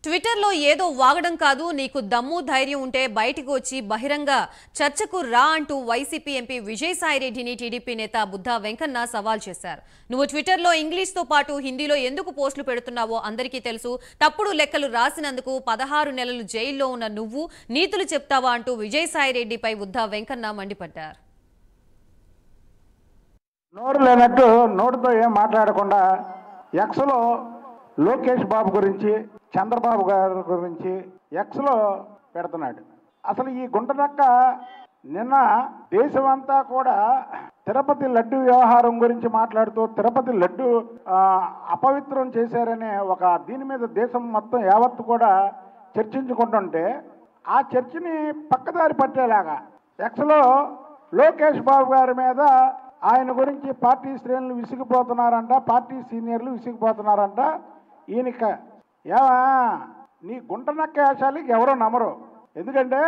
ట్విట్టర్లో ఏదో వాగడం కాదు, నీకు దమ్ము ధైర్యం ఉంటే బయటికి వచ్చి బహిరంగ చర్చకు రా అంటూ వైసీపీ ఎంపీ విజయసాయిరెడ్డిని టీడీపీ నేత బుద్ధా వెంకన్న సవాల్ చేశారు. నువ్వు ట్విట్టర్లో ఇంగ్లీష్తో పాటు హిందీలో ఎందుకు పోస్టులు పెడుతున్నావో అందరికీ తెలుసు. తప్పుడు లెక్కలు రాసినందుకు 16 నెలలు జైల్లో ఉన్న నువ్వు నీతులు చెప్తావా అంటూ విజయసాయిరెడ్డిపై బుద్ధా వెంకన్న మండిపడ్డారు. నోరు లేనట్టు నోటితో ఏం మాట్లాడకుండా ఎక్స్లో లోకేష్ బాబు గురించి, చంద్రబాబు గారి గురించి ఎక్స్లో పెడుతున్నాడు. అసలు ఈ గుంటనక్క నిన్న దేశమంతా కూడా తిరుపతి లడ్డు వ్యవహారం గురించి మాట్లాడుతూ తిరుపతి లడ్డు అపవిత్రం చేశారనే ఒక దీని మీద దేశం మొత్తం యావత్తు కూడా చర్చించుకుంటుంటే ఆ చర్చని పక్కదారి పట్టేలాగా ఎక్స్లో లోకేష్ బాబు గారి మీద ఆయన గురించి పార్టీ శ్రేణులు విసిగిపోతున్నారంట, పార్టీ సీనియర్లు విసిగిపోతున్నారంట. ఈయనక నీ గుంటనక్క వేషాలకి ఎవరో నమ్మరు. ఎందుకంటే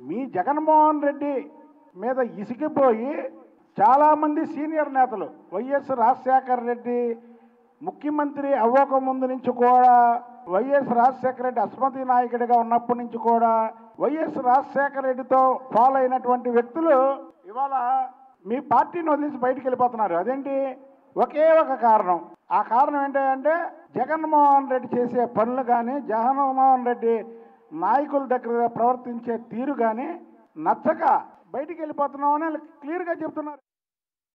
మీ జగన్మోహన్ రెడ్డి మీద ఇసిగిపోయి చాలామంది సీనియర్ నేతలు, వైఎస్ రాజశేఖర రెడ్డి ముఖ్యమంత్రి అవ్వక ముందు నుంచి కూడా, వైఎస్ రాజశేఖర రెడ్డి అస్మతి నాయకుడిగా ఉన్నప్పటి నుంచి కూడా వైఎస్ రాజశేఖర రెడ్డితో ఫాలో అయినటువంటి వ్యక్తులు ఇవాళ మీ పార్టీని వదిలేసి బయటికి వెళ్ళిపోతున్నారు. అదేంటి? ఒకే ఒక కారణం. ఆ కారణం ఏంటంటే జగన్మోహన్ రెడ్డి చేసే పనులు కానీ, జగన్మోహన్ రెడ్డి నాయకుల దగ్గర ప్రవర్తించే తీరు కానీ నచ్చక బయటికి వెళ్ళిపోతున్నామని క్లియర్గా చెప్తున్నారు.